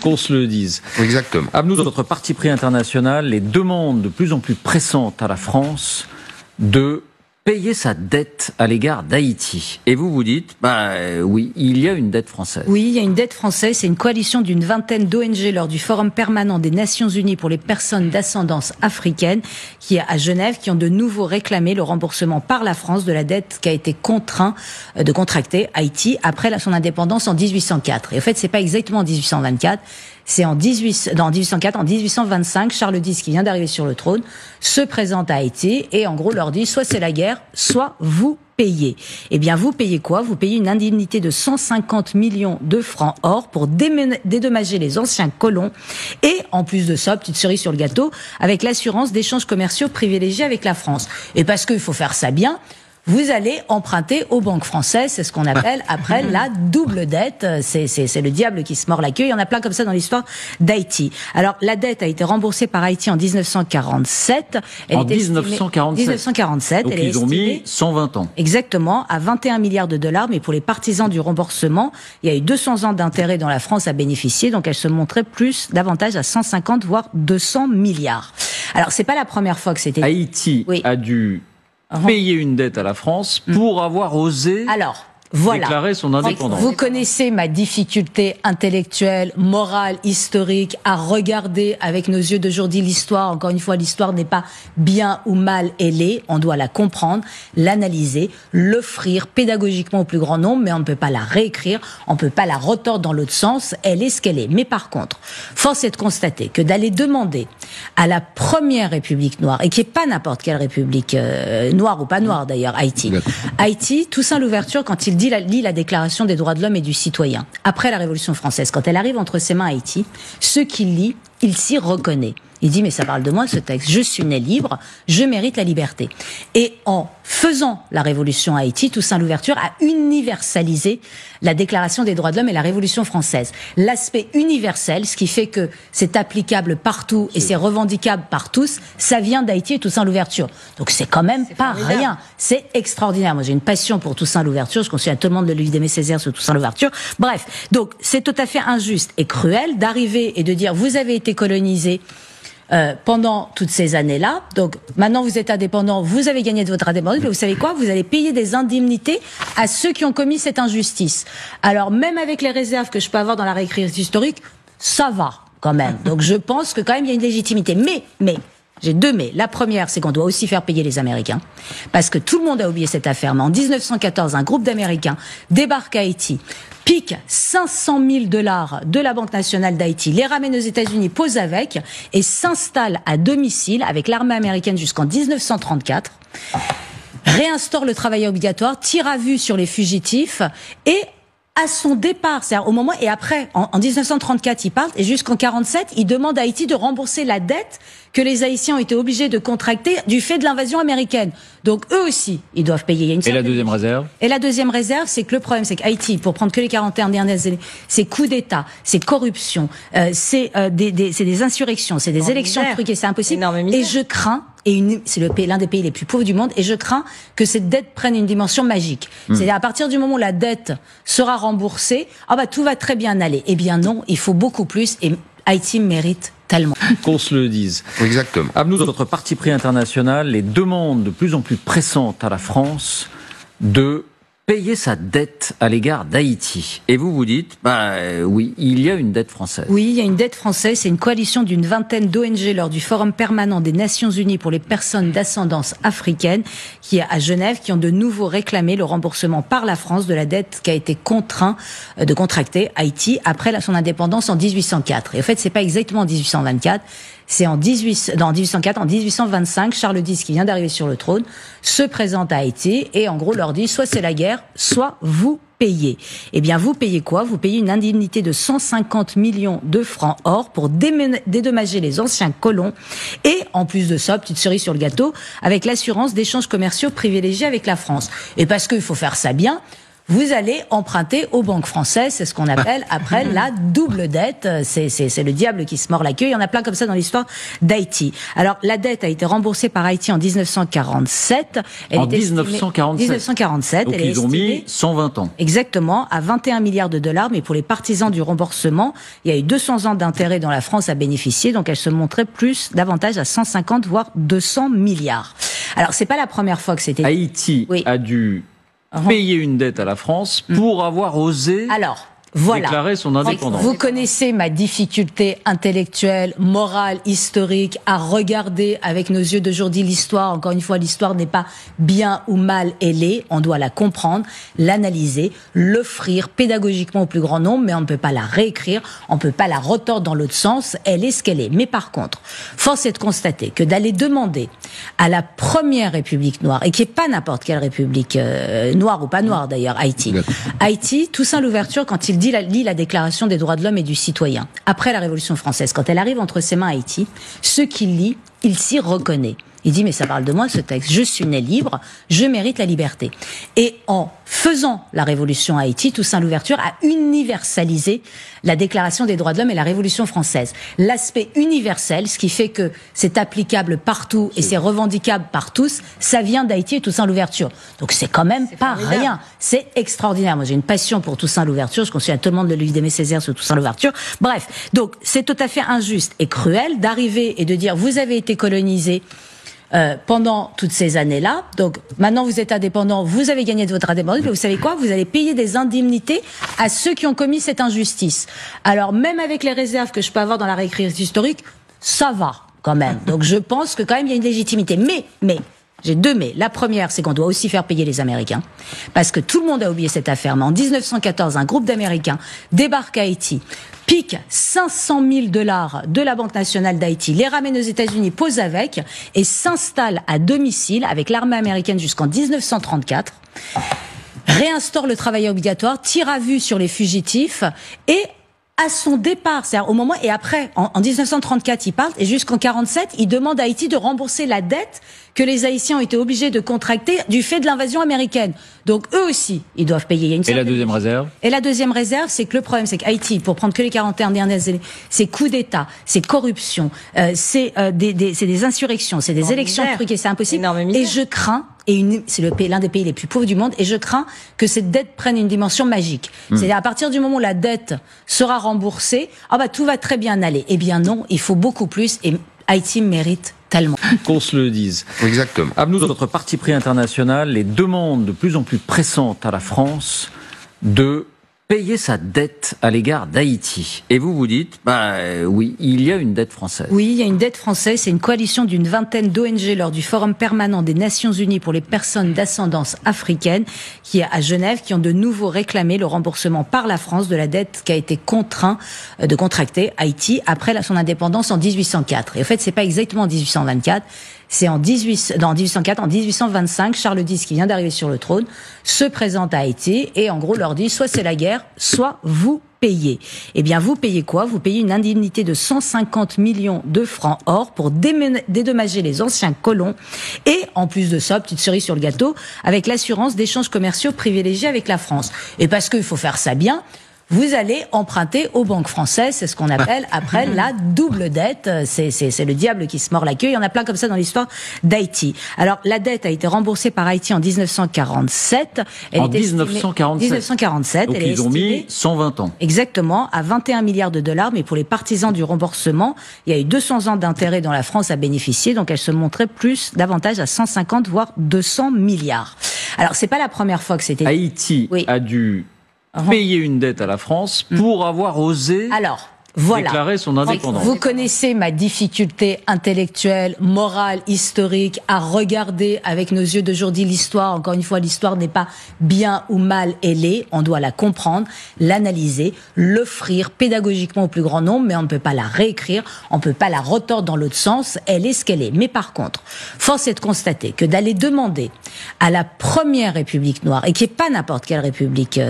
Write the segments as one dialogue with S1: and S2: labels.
S1: qu'on se le dise.
S2: Exactement.
S1: À nous, notre parti pris international, les demandes de plus en plus pressantes à la France de payer sa dette à l'égard d'Haïti. Et vous vous dites, oui, il y a une dette française.
S3: Oui, il y a une dette française. C'est une coalition d'une vingtaine d'ONG lors du Forum permanent des Nations Unies pour les personnes d'ascendance africaine, qui est à Genève, qui ont de nouveau réclamé le remboursement par la France de la dette qu'a été contraint de contracter Haïti après son indépendance en 1804. Et en fait, c'est pas exactement en 1824. C'est en 1804, en 1825, Charles X, qui vient d'arriver sur le trône, se présente à Haïti et en gros leur dit soit c'est la guerre, soit vous payez. Eh bien, vous payez quoi? Vous payez une indemnité de 150 millions de francs or pour dédommager les anciens colons et, en plus de ça, petite cerise sur le gâteau, avec l'assurance d'échanges commerciaux privilégiés avec la France. Et parce qu'il faut faire ça bien, vous allez emprunter aux banques françaises, c'est ce qu'on appelle après la double dette. C'est le diable qui se mord la queue. Il y en a plein comme ça dans l'histoire d'Haïti. Alors la dette a été remboursée par Haïti en 1947.
S1: En 1947. Donc ils ont mis 120 ans.
S3: Exactement, à 21 milliards de dollars. Mais pour les partisans du remboursement, il y a eu 200 ans d'intérêt dont la France a bénéficié. Donc elle se montrait davantage à 150 voire 200 milliards. Alors c'est pas la première fois que c'était.
S1: Haïti a dû payer une dette à la France pour avoir osé déclarer son indépendance.
S3: Vous connaissez ma difficulté intellectuelle, morale, historique à regarder avec nos yeux d'aujourd'hui l'histoire. Encore une fois, l'histoire n'est pas bien ou mal, elle est. On doit la comprendre, l'analyser, l'offrir pédagogiquement au plus grand nombre, mais on ne peut pas la réécrire, on ne peut pas la retordre dans l'autre sens. Elle est ce qu'elle est. Mais par contre, force est de constater que d'aller demander à la première République noire, et qui n'est pas n'importe quelle République noire ou pas noire d'ailleurs, Haïti, Toussaint Louverture, quand il lit la Déclaration des droits de l'homme et du citoyen, après la Révolution française, quand elle arrive entre ses mains Haïti, ce qu'il lit, il s'y reconnaît. Il dit, mais ça parle de moi ce texte, je suis né libre, je mérite la liberté. Et en faisant la révolution à Haïti, Toussaint Louverture a universalisé la Déclaration des droits de l'homme et la Révolution française. L'aspect universel, ce qui fait que c'est applicable partout et c'est revendicable par tous, ça vient d'Haïti et Toussaint Louverture. Donc c'est quand même pas rien. C'est extraordinaire. Moi j'ai une passion pour Toussaint Louverture, je conseille à tout le monde de lire d'Aimé Césaire sur Toussaint Louverture. Bref, donc c'est tout à fait injuste et cruel d'arriver et de dire vous avez été colonisé pendant toutes ces années-là. Donc maintenant vous êtes indépendant, vous avez gagné de votre indépendance, mais vous savez quoi? Vous allez payer des indemnités à ceux qui ont commis cette injustice. Alors même avec les réserves que je peux avoir dans la réécriture historique, ça va quand même. Donc je pense que quand même il y a une légitimité. Mais j'ai deux mais. La première, c'est qu'on doit aussi faire payer les Américains. Parce que tout le monde a oublié cette affaire. Mais en 1914, un groupe d'Américains débarque à Haïti, pique 500 000 $ de la Banque nationale d'Haïti, les ramène aux États-Unis, pose avec, et s'installe à domicile avec l'armée américaine jusqu'en 1934, réinstaure le travail obligatoire, tire à vue sur les fugitifs, et à son départ, c'est-à-dire au moment, et après, en 1934, il part, et jusqu'en 47, il demande à Haïti de rembourser la dette que les Haïtiens ont été obligés de contracter du fait de l'invasion américaine. Donc eux aussi, ils doivent payer.
S1: Et la deuxième réserve?
S3: Et la deuxième réserve, c'est que le problème, c'est qu'Haïti, pour prendre que les 41 dernières années, c'est coup d'État, c'est corruption, c'est des insurrections, c'est des élections truquées, c'est impossible. Et je crains, c'est l'un des pays les plus pauvres du monde, et je crains que cette dette prenne une dimension magique. C'est-à-dire à partir du moment où la dette sera remboursée, tout va très bien aller. Eh bien non, il faut beaucoup plus, et Haïti mérite tellement.
S1: Qu'on se le dise.
S2: Exactement.
S1: À nous, notre parti pris international, les demandes de plus en plus pressantes à la France de payer sa dette à l'égard d'Haïti. Et vous vous dites, oui, il y a une dette française.
S3: Oui, il y a une dette française. C'est une coalition d'une vingtaine d'ONG lors du Forum permanent des Nations Unies pour les personnes d'ascendance africaine, qui est à Genève, qui ont de nouveau réclamé le remboursement par la France de la dette qu'a été contraint de contracter Haïti après son indépendance en 1804. Et en fait, c'est pas exactement en 1824. C'est en 1804, en 1825, Charles X, qui vient d'arriver sur le trône, se présente à Haïti et en gros leur dit soit c'est la guerre, soit vous payez. Eh bien, vous payez quoi? Vous payez une indemnité de 150 millions de francs or pour dédommager les anciens colons et, en plus de ça, petite cerise sur le gâteau, avec l'assurance d'échanges commerciaux privilégiés avec la France. Et parce qu'il faut faire ça bien, vous allez emprunter aux banques françaises. C'est ce qu'on appelle après la double dette. C'est le diable qui se mord la queue. Il y en a plein comme ça dans l'histoire d'Haïti. Alors, la dette a été remboursée par Haïti en 1947.
S1: En 1947. Donc, ils ont mis 120 ans.
S3: Exactement, à 21 milliards de dollars. Mais pour les partisans du remboursement, il y a eu 200 ans d'intérêt dont la France a bénéficié. Donc, elle se montrait davantage à 150, voire 200 milliards. Alors, c'est pas la première fois que c'était...
S1: Haïti a dû payer une dette à la France pour avoir osé déclarer son indépendance.
S3: Vous connaissez ma difficulté intellectuelle, morale, historique à regarder avec nos yeux d'aujourd'hui l'histoire. Encore une fois, l'histoire n'est pas bien ou mal, elle est. On doit la comprendre, l'analyser, l'offrir pédagogiquement au plus grand nombre, mais on ne peut pas la réécrire, on ne peut pas la retordre dans l'autre sens. Elle est ce qu'elle est. Mais par contre, force est de constater que d'aller demander à la première République noire, et qui n'est pas n'importe quelle République noire ou pas noire d'ailleurs, Haïti, Toussaint Louverture, quand il lit la Déclaration des droits de l'homme et du citoyen, après la Révolution française, quand elle arrive entre ses mains Haïti, ce qu'il lit, il s'y reconnaît. Il dit, mais ça parle de moi, ce texte. Je suis né libre, je mérite la liberté. Et en faisant la révolution à Haïti, Toussaint Louverture a universalisé la Déclaration des droits de l'homme et la Révolution française. L'aspect universel, ce qui fait que c'est applicable partout et c'est revendicable par tous, ça vient d'Haïti et Toussaint Louverture. Donc c'est quand même pas rien. C'est extraordinaire. Moi j'ai une passion pour Toussaint Louverture. Je conseille à tout le monde de lire d'Aimé Césaire sur Toussaint Louverture. Bref, donc c'est tout à fait injuste et cruel d'arriver et de dire vous avez été colonisé pendant toutes ces années-là. Donc, maintenant, vous êtes indépendant, vous avez gagné de votre indépendance, mais vous savez quoi? Vous allez payer des indemnités à ceux qui ont commis cette injustice. Alors, même avec les réserves que je peux avoir dans la réécriture historique, ça va, quand même. Donc, je pense que quand même, il y a une légitimité. Mais, j'ai deux mais. La première, c'est qu'on doit aussi faire payer les Américains. Parce que tout le monde a oublié cette affaire. Mais en 1914, un groupe d'Américains débarque à Haïti, pique 500 000 $ de la Banque nationale d'Haïti, les ramène aux États-Unis, pose avec, et s'installe à domicile avec l'armée américaine jusqu'en 1934, réinstaure le travail obligatoire, tire à vue sur les fugitifs, et à son départ, c'est-à-dire au moment et après, en 1934, ils partent et jusqu'en 47, ils demandent à Haïti de rembourser la dette que les Haïtiens ont été obligés de contracter du fait de l'invasion américaine. Donc eux aussi, ils doivent payer.
S1: Et la deuxième réserve?
S3: Et la deuxième réserve, c'est que le problème, c'est qu'Haïti, pour prendre que les 41 dernières années, c'est coup d'État, c'est corruption, c'est des insurrections, c'est des élections truquées, c'est impossible. Et je crains, c'est l'un des pays les plus pauvres du monde, et je crains que cette dette prenne une dimension magique. C'est-à-dire à partir du moment où la dette sera remboursée, tout va très bien aller. Eh bien non, il faut beaucoup plus, et Haïti mérite tellement.
S1: Qu'on se le dise.
S2: Exactement.
S1: Abnou, notre parti pris international, les demandes de plus en plus pressantes à la France de payer sa dette à l'égard d'Haïti. Et vous dites, oui, il y a une dette française.
S3: Oui, il y a une dette française. C'est une coalition d'une vingtaine d'ONG lors du Forum permanent des Nations Unies pour les personnes d'ascendance africaine, qui est à Genève, qui ont de nouveau réclamé le remboursement par la France de la dette qui a été contraint de contracter Haïti après son indépendance en 1804. Et en fait, c'est pas exactement en 1824. C'est en 1804, en 1825, Charles X, qui vient d'arriver sur le trône, se présente à Haïti et en gros leur dit soit c'est la guerre, soit vous payez. Eh bien, vous payez quoi? Vous payez une indemnité de 150 millions de francs or pour dédommager les anciens colons et, en plus de ça, petite cerise sur le gâteau, avec l'assurance d'échanges commerciaux privilégiés avec la France. Et parce qu'il faut faire ça bien, vous allez emprunter aux banques françaises, c'est ce qu'on appelle après la double dette. C'est le diable qui se mord la queue. Il y en a plein comme ça dans l'histoire d'Haïti. Alors, la dette a été remboursée par Haïti en 1947.
S1: En 1947. Donc, ils ont mis 120 ans.
S3: Exactement, à 21 milliards de dollars. Mais pour les partisans du remboursement, il y a eu 200 ans d'intérêt dont la France a bénéficié. Donc, elle se montrait davantage à 150, voire 200 milliards. Alors, c'est pas la première fois que c'était...
S1: Haïti a dû payer une dette à la France pour avoir osé déclarer son indépendance.
S3: Vous connaissez ma difficulté intellectuelle, morale, historique à regarder avec nos yeux d'aujourd'hui l'histoire. Encore une fois, l'histoire n'est pas bien ou mal, elle est. On doit la comprendre, l'analyser, l'offrir pédagogiquement au plus grand nombre, mais on ne peut pas la réécrire, on ne peut pas la retordre dans l'autre sens. Elle est ce qu'elle est. Mais par contre, force est de constater que d'aller demander à la première République noire, et qui n'est pas n'importe quelle République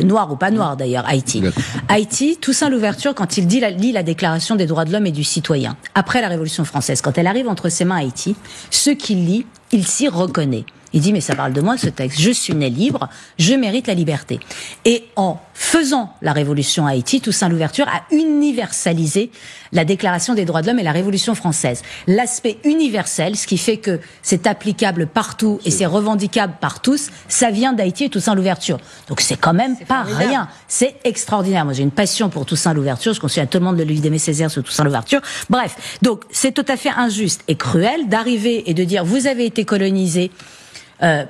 S3: noire ou pas noire d'ailleurs, Haïti, Toussaint Louverture, quand il lit la Déclaration des droits de l'homme et du citoyen, après la Révolution française, quand elle arrive entre ses mains Haïti, ce qu'il lit, il s'y reconnaît. Il dit, mais ça parle de moi, ce texte. Je suis né libre, je mérite la liberté. Et en faisant la révolution à Haïti, Toussaint Louverture a universalisé la Déclaration des droits de l'homme et la Révolution française. L'aspect universel, ce qui fait que c'est applicable partout et c'est revendicable par tous, ça vient d'Haïti et Toussaint Louverture. Donc c'est quand même pas rien. C'est extraordinaire. Moi j'ai une passion pour Toussaint Louverture. Je conseille à tout le monde de lire d'Aimé Césaire sur Toussaint Louverture. Bref, donc c'est tout à fait injuste et cruel d'arriver et de dire vous avez été colonisé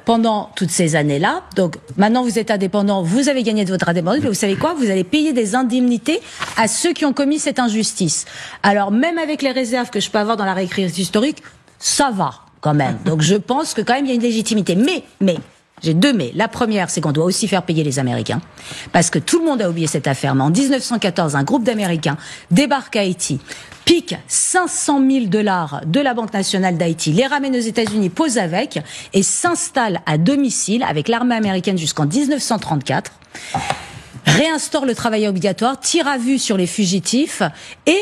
S3: pendant toutes ces années-là. Donc maintenant vous êtes indépendant, vous avez gagné de votre indépendance, mais vous savez quoi? Vous allez payer des indemnités à ceux qui ont commis cette injustice. Alors même avec les réserves que je peux avoir dans la réécriture historique, ça va quand même. Donc je pense que quand même il y a une légitimité. Mais j'ai deux mais. La première, c'est qu'on doit aussi faire payer les Américains. Parce que tout le monde a oublié cette affaire. Mais en 1914, un groupe d'Américains débarque à Haïti, pique 500 000 $ de la Banque nationale d'Haïti, les ramène aux États-Unis, pose avec, et s'installe à domicile avec l'armée américaine jusqu'en 1934, réinstaure le travail obligatoire, tire à vue sur les fugitifs, et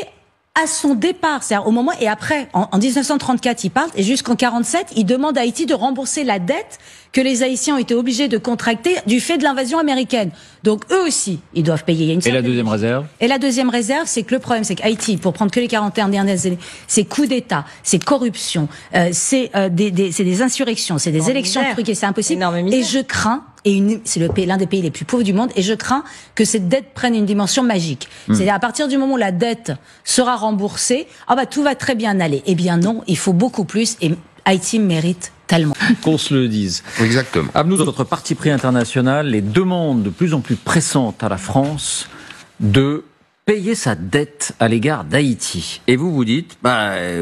S3: à son départ, c'est-à-dire au moment et après, en 1934, ils partent et jusqu'en 47, ils demandent à Haïti de rembourser la dette que les Haïtiens ont été obligés de contracter du fait de l'invasion américaine. Donc eux aussi, ils doivent payer. Il y a une
S1: et la deuxième réserve?
S3: Et la deuxième réserve, c'est que le problème, c'est qu'Haïti, pour prendre que les 41 dernières années, c'est coups d'État, c'est corruption, c'est des insurrections, c'est des élections truquées, c'est impossible. Et je crains, c'est l'un des pays les plus pauvres du monde, et je crains que cette dette prenne une dimension magique. C'est-à-dire à partir du moment où la dette sera remboursée, tout va très bien aller. Eh bien non, il faut beaucoup plus, et Haïti mérite tellement.
S1: Qu'on se le dise.
S2: Exactement.
S1: Nous, notre parti pris international, les demandes de plus en plus pressantes à la France de payer sa dette à l'égard d'Haïti. Et vous dites,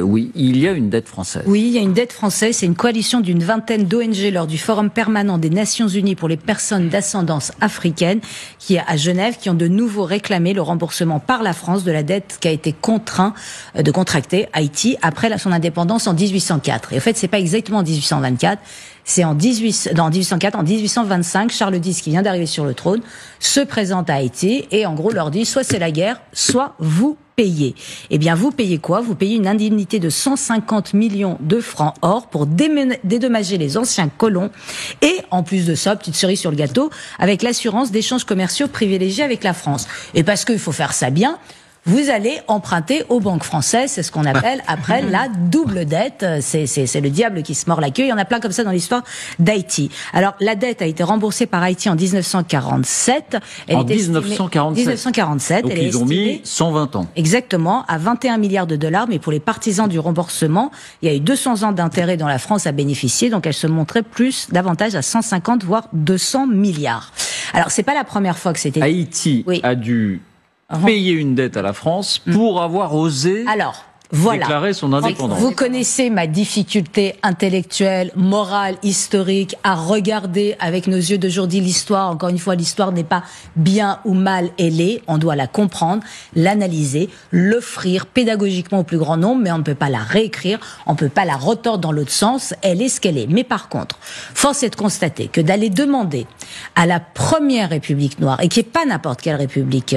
S1: oui, il y a une dette française.
S3: Oui, il y a une dette française. C'est une coalition d'une vingtaine d'ONG lors du Forum permanent des Nations Unies pour les personnes d'ascendance africaine, qui est à Genève, qui ont de nouveau réclamé le remboursement par la France de la dette qui a été contraint de contracter Haïti après son indépendance en 1804. Et en fait, c'est pas exactement en 1824. C'est en 1804, en 1825, Charles X, qui vient d'arriver sur le trône, se présente à Haïti et en gros leur dit soit c'est la guerre, soit vous payez. Eh bien, vous payez quoi? Vous payez une indemnité de 150 millions de francs or pour dédommager les anciens colons et, en plus de ça, petite cerise sur le gâteau, avec l'assurance d'échanges commerciaux privilégiés avec la France. Et parce qu'il faut faire ça bien, vous allez emprunter aux banques françaises, c'est ce qu'on appelle après la double dette. C'est le diable qui se mord la queue. Il y en a plein comme ça dans l'histoire d'Haïti. Alors la dette a été remboursée par Haïti en 1947.
S1: En 1947. Donc ils ont mis 120 ans.
S3: Exactement, à 21 milliards de dollars. Mais pour les partisans du remboursement, il y a eu 200 ans d'intérêt dont la France a bénéficié. Donc elle se montrait davantage à 150 voire 200 milliards. Alors c'est pas la première fois que c'était.
S1: Haïti a dû payer une dette à la France pour avoir osé déclarer son indépendance.
S3: Vous connaissez ma difficulté intellectuelle, morale, historique à regarder avec nos yeux d'aujourd'hui l'histoire. Encore une fois, l'histoire n'est pas bien ou mal ailée. On doit la comprendre, l'analyser, l'offrir pédagogiquement au plus grand nombre, mais on ne peut pas la réécrire, on ne peut pas la retordre dans l'autre sens. Elle est ce qu'elle est. Mais par contre, force est de constater que d'aller demander à la première République noire, et qui n'est pas n'importe quelle République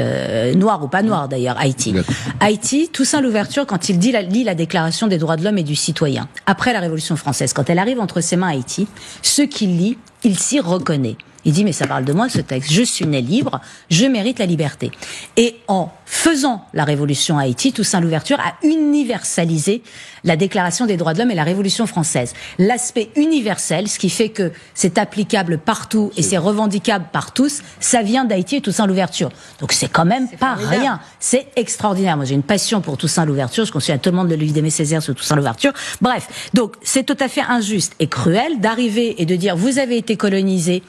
S3: noire ou pas noire d'ailleurs, Haïti, Toussaint Louverture, quand il lit la Déclaration des droits de l'homme et du citoyen, après la Révolution française, quand elle arrive entre ses mains Haïti, ce qu'il lit, il s'y reconnaît. Il dit, mais ça parle de moi, ce texte. Je suis né libre, je mérite la liberté. Et en faisant la révolution à Haïti, Toussaint Louverture a universalisé la Déclaration des droits de l'homme et la Révolution française. L'aspect universel, ce qui fait que c'est applicable partout et c'est revendicable par tous, ça vient d'Haïti et Toussaint Louverture. Donc c'est quand même pas rien. C'est extraordinaire. Moi j'ai une passion pour Toussaint Louverture. Je conseille à tout le monde de lire d'Aimé Césaire sur Toussaint Louverture. Bref, donc c'est tout à fait injuste et cruel d'arriver et de dire vous avez été colonisé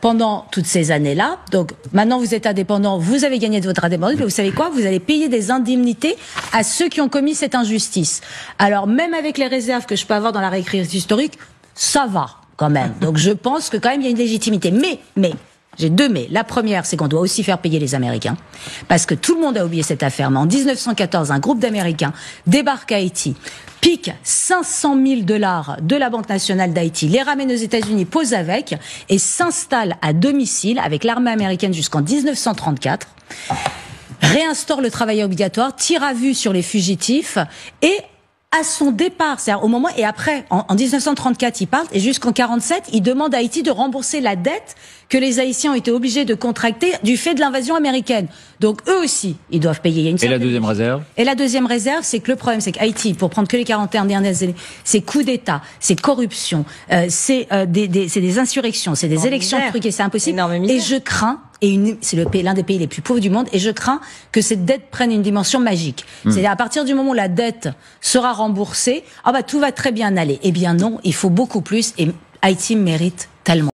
S3: pendant toutes ces années-là. Donc maintenant vous êtes indépendant, vous avez gagné de votre indépendance, mais vous savez quoi? Vous allez payer des indemnités à ceux qui ont commis cette injustice. Alors même avec les réserves que je peux avoir dans la réécriture historique, ça va quand même. Donc je pense que quand même il y a une légitimité. Mais j'ai deux mais. La première, c'est qu'on doit aussi faire payer les Américains. Parce que tout le monde a oublié cette affaire. Mais en 1914, un groupe d'Américains débarque à Haïti, pique 500 000 $ de la Banque nationale d'Haïti, les ramène aux États-Unis, pose avec, et s'installe à domicile avec l'armée américaine jusqu'en 1934, réinstaure le travail obligatoire, tire à vue sur les fugitifs, et à son départ, c'est-à-dire au moment et après, en 1934, ils partent et jusqu'en 47, ils demandent à Haïti de rembourser la dette que les Haïtiens ont été obligés de contracter du fait de l'invasion américaine. Donc eux aussi, ils doivent payer. Il y a une
S1: Et la deuxième réserve?
S3: Et la deuxième réserve, c'est que le problème, c'est qu'Haïti, pour prendre que les 41 dernières années, c'est coup d'État, c'est corruption, c'est des insurrections, c'est des élections truquées, c'est impossible. Et je crains, c'est l'un des pays les plus pauvres du monde, et je crains que cette dette prenne une dimension magique. C'est-à-dire à partir du moment où la dette sera remboursée, tout va très bien aller. Eh bien non, il faut beaucoup plus, et Haïti mérite tellement.